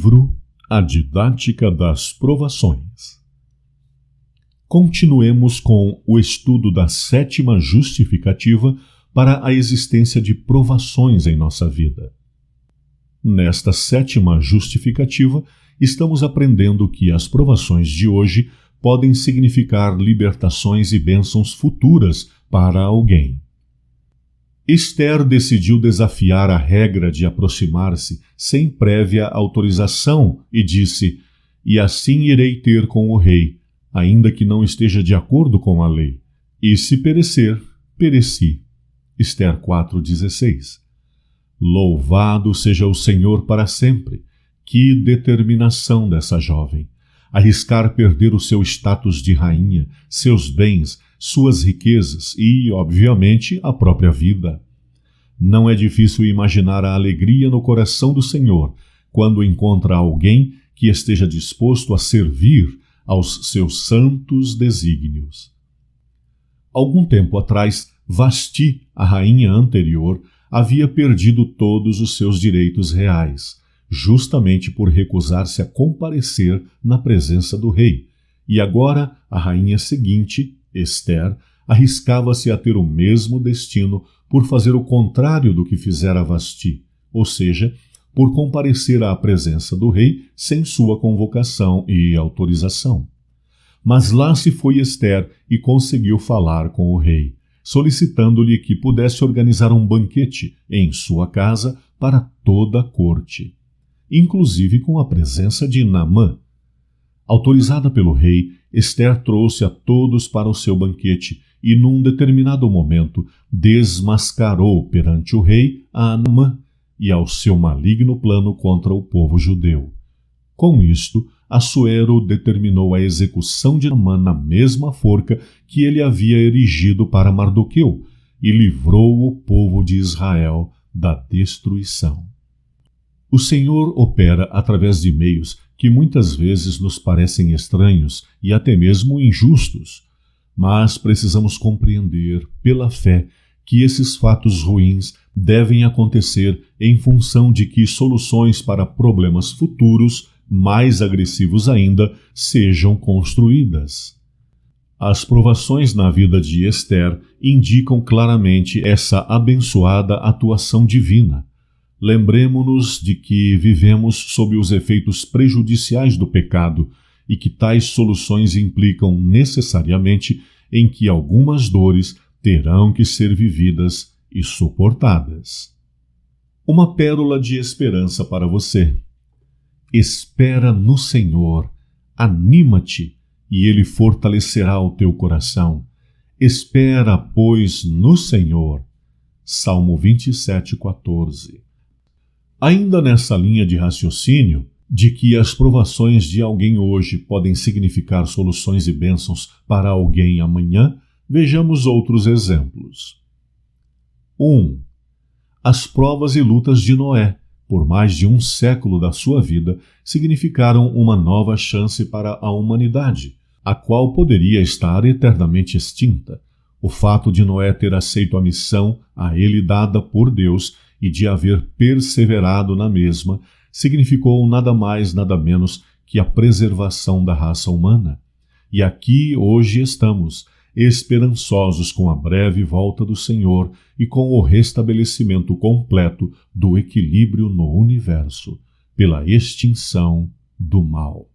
Livro A Didática das Provações. Continuemos com o estudo da sétima justificativa para a existência de provações em nossa vida. Nesta sétima justificativa, estamos aprendendo que as provações de hoje podem significar libertações e bênçãos futuras para alguém. Esther decidiu desafiar a regra de aproximar-se sem prévia autorização e disse: "E assim irei ter com o rei, ainda que não esteja de acordo com a lei. E se perecer, pereci." Esther 4,16. Louvado seja o Senhor para sempre. Que determinação dessa jovem! Arriscar perder o seu status de rainha, seus bens, suas riquezas e, obviamente, a própria vida. Não é difícil imaginar a alegria no coração do Senhor quando encontra alguém que esteja disposto a servir aos seus santos desígnios. Algum tempo atrás, Vasti, a rainha anterior, havia perdido todos os seus direitos reais, justamente por recusar-se a comparecer na presença do rei, e agora a rainha seguinte, Esther, arriscava-se a ter o mesmo destino por fazer o contrário do que fizera Vasti, ou seja, por comparecer à presença do rei sem sua convocação e autorização. Mas lá se foi Esther e conseguiu falar com o rei, solicitando-lhe que pudesse organizar um banquete em sua casa para toda a corte, inclusive com a presença de Naamã. Autorizada pelo rei, Esther trouxe a todos para o seu banquete e, num determinado momento, desmascarou perante o rei a Naamã e ao seu maligno plano contra o povo judeu. Com isto, Assuero determinou a execução de Naamã na mesma forca que ele havia erigido para Mardoqueu e livrou o povo de Israel da destruição. O Senhor opera através de meios que muitas vezes nos parecem estranhos e até mesmo injustos, mas precisamos compreender, pela fé, que esses fatos ruins devem acontecer em função de que soluções para problemas futuros, mais agressivos ainda, sejam construídas. As provações na vida de Esther indicam claramente essa abençoada atuação divina. Lembremo-nos de que vivemos sob os efeitos prejudiciais do pecado e que tais soluções implicam necessariamente em que algumas dores terão que ser vividas e suportadas. Uma pérola de esperança para você. Espera no Senhor, anima-te, e Ele fortalecerá o teu coração. Espera, pois, no Senhor. Salmo 27,14. Ainda nessa linha de raciocínio, de que as provações de alguém hoje podem significar soluções e bênçãos para alguém amanhã, vejamos outros exemplos. 1. As provas e lutas de Noé, por mais de um século da sua vida, significaram uma nova chance para a humanidade, a qual poderia estar eternamente extinta. O fato de Noé ter aceito a missão a ele dada por Deus e de haver perseverado na mesma, significou nada mais, nada menos que a preservação da raça humana. E aqui hoje estamos, esperançosos com a breve volta do Senhor e com o restabelecimento completo do equilíbrio no universo, pela extinção do mal.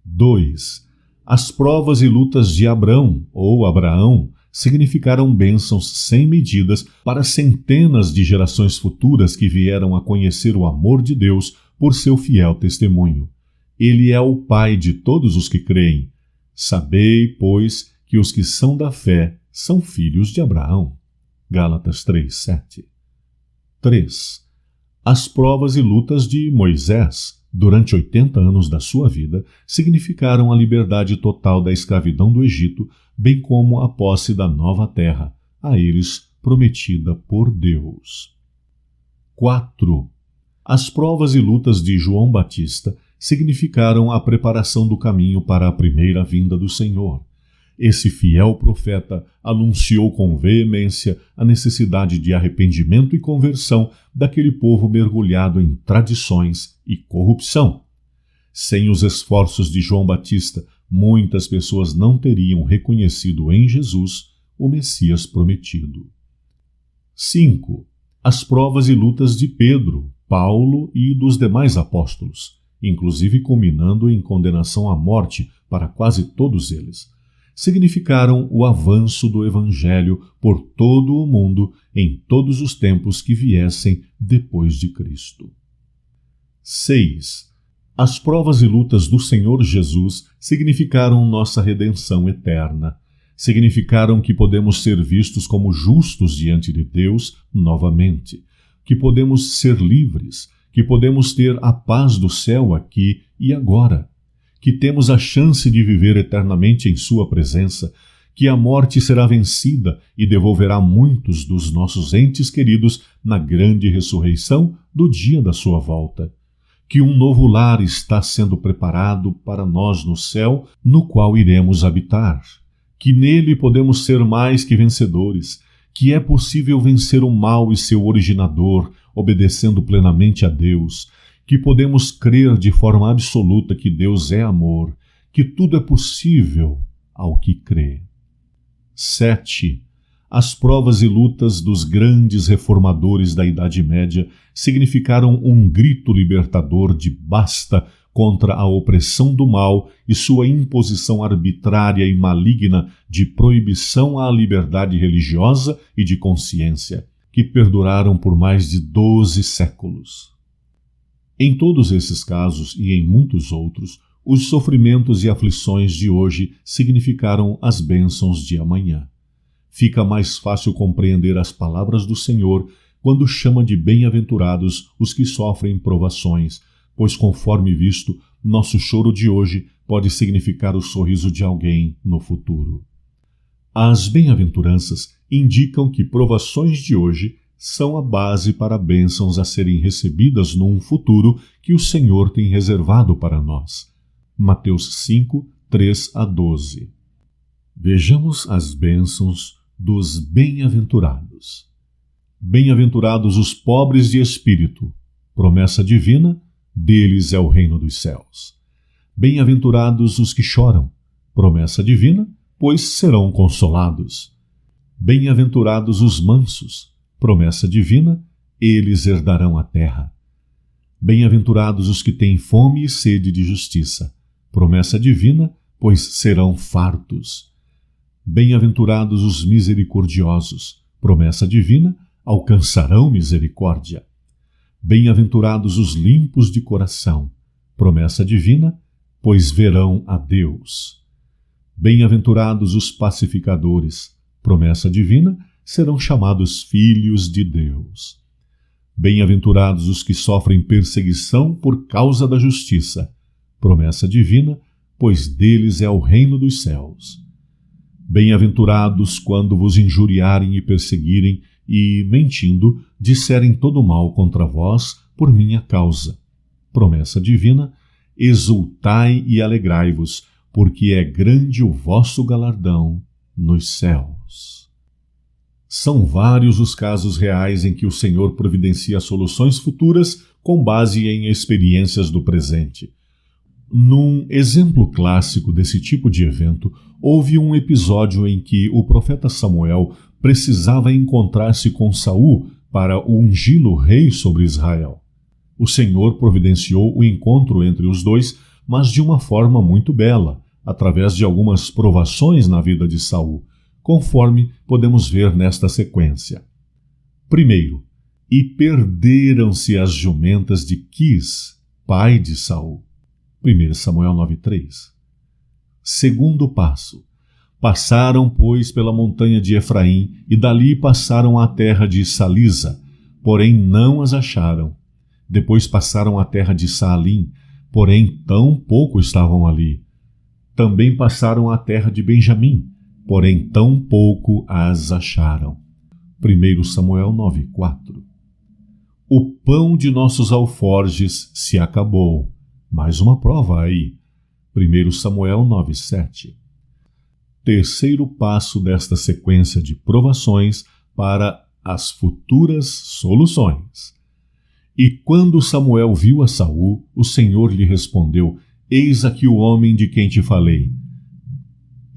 2. As provas e lutas de Abrão, ou Abraão, significaram bênçãos sem medidas para centenas de gerações futuras que vieram a conhecer o amor de Deus por seu fiel testemunho. Ele é o Pai de todos os que creem. Sabei, pois, que os que são da fé são filhos de Abraão. Gálatas 3:7. 3. As provas e lutas de Moisés, durante 80 anos da sua vida, significaram a liberdade total da escravidão do Egito, bem como a posse da nova terra, a eles prometida por Deus. 4. As provas e lutas de João Batista significaram a preparação do caminho para a primeira vinda do Senhor. Esse fiel profeta anunciou com veemência a necessidade de arrependimento e conversão daquele povo mergulhado em tradições e corrupção. Sem os esforços de João Batista, muitas pessoas não teriam reconhecido em Jesus o Messias prometido. 5. As provas e lutas de Pedro, Paulo e dos demais apóstolos, inclusive culminando em condenação à morte para quase todos eles, significaram o avanço do Evangelho por todo o mundo em todos os tempos que viessem depois de Cristo. 6. As provas e lutas do Senhor Jesus significaram nossa redenção eterna. Significaram que podemos ser vistos como justos diante de Deus novamente, que podemos ser livres, que podemos ter a paz do céu aqui e agora, que temos a chance de viver eternamente em Sua presença, que a morte será vencida e devolverá muitos dos nossos entes queridos na grande ressurreição do dia da Sua volta, que um novo lar está sendo preparado para nós no céu, no qual iremos habitar, que nele podemos ser mais que vencedores, que é possível vencer o mal e seu originador, obedecendo plenamente a Deus, que podemos crer de forma absoluta que Deus é amor, que tudo é possível ao que crê. 7. As provas e lutas dos grandes reformadores da Idade Média significaram um grito libertador de basta contra a opressão do mal e sua imposição arbitrária e maligna de proibição à liberdade religiosa e de consciência, que perduraram por mais de 12 séculos. Em todos esses casos e em muitos outros, os sofrimentos e aflições de hoje significaram as bênçãos de amanhã. Fica mais fácil compreender as palavras do Senhor quando chama de bem-aventurados os que sofrem provações, pois, conforme visto, nosso choro de hoje pode significar o sorriso de alguém no futuro. As bem-aventuranças indicam que provações de hoje são a base para bênçãos a serem recebidas num futuro que o Senhor tem reservado para nós. Mateus 5, 3 a 12. Vejamos as bênçãos dos bem-aventurados. Bem-aventurados os pobres de espírito, promessa divina, deles é o reino dos céus. Bem-aventurados os que choram, promessa divina, pois serão consolados. Bem-aventurados os mansos, promessa divina, eles herdarão a terra. Bem-aventurados os que têm fome e sede de justiça, promessa divina, pois serão fartos. Bem-aventurados os misericordiosos, promessa divina, alcançarão misericórdia. Bem-aventurados os limpos de coração, promessa divina, pois verão a Deus. Bem-aventurados os pacificadores, promessa divina, serão chamados filhos de Deus. Bem-aventurados os que sofrem perseguição por causa da justiça, promessa divina, pois deles é o reino dos céus. Bem-aventurados quando vos injuriarem e perseguirem e, mentindo, disserem todo mal contra vós por minha causa. Promessa divina, exultai e alegrai-vos, porque é grande o vosso galardão nos céus. São vários os casos reais em que o Senhor providencia soluções futuras com base em experiências do presente. Num exemplo clássico desse tipo de evento, houve um episódio em que o profeta Samuel precisava encontrar-se com Saul para ungí-lo rei sobre Israel. O Senhor providenciou o encontro entre os dois, mas de uma forma muito bela, através de algumas provações na vida de Saul, conforme podemos ver nesta sequência. Primeiro, e perderam-se as jumentas de Quis, pai de Saul. 1 Samuel 9:3. Segundo passo. Passaram, pois, pela montanha de Efraim, e dali passaram à terra de Salisa, porém não as acharam. Depois passaram à terra de Saalim, porém tão pouco estavam ali. Também passaram à terra de Benjamim, porém tão pouco as acharam. 1 Samuel 9:4. O pão de nossos alforjes se acabou. Mais uma prova aí. 1 Samuel 9:7. terceiro passo desta sequência de provações para as futuras soluções. E quando Samuel viu a Saul, o Senhor lhe respondeu: Eis aqui o homem de quem te falei.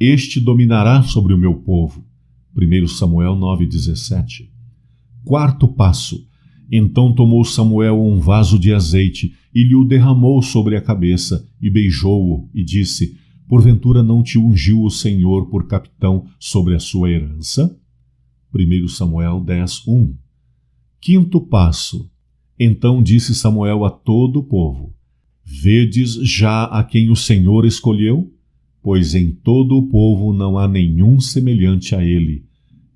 Este dominará sobre o meu povo. 1 Samuel 9,17. Quarto passo. Então tomou Samuel um vaso de azeite e lhe o derramou sobre a cabeça e beijou-o e disse: Porventura não te ungiu o Senhor por capitão sobre a sua herança? 1 Samuel 10:1. Quinto passo. Então disse Samuel a todo o povo: Vedes já a quem o Senhor escolheu? Pois em todo o povo não há nenhum semelhante a ele.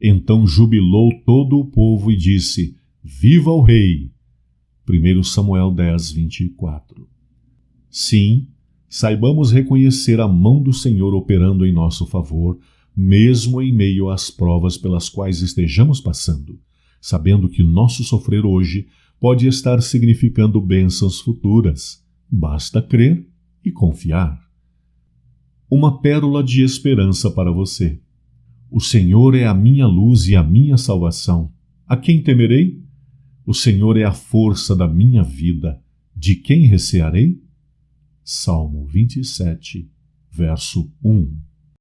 Então jubilou todo o povo e disse: Viva o rei! 1 Samuel 10:24. Sim, saibamos reconhecer a mão do Senhor operando em nosso favor, mesmo em meio às provas pelas quais estejamos passando, sabendo que nosso sofrer hoje pode estar significando bênçãos futuras. Basta crer e confiar. Uma pérola de esperança para você. O Senhor é a minha luz e a minha salvação. A quem temerei? O Senhor é a força da minha vida. De quem recearei? Salmo 27, verso 1.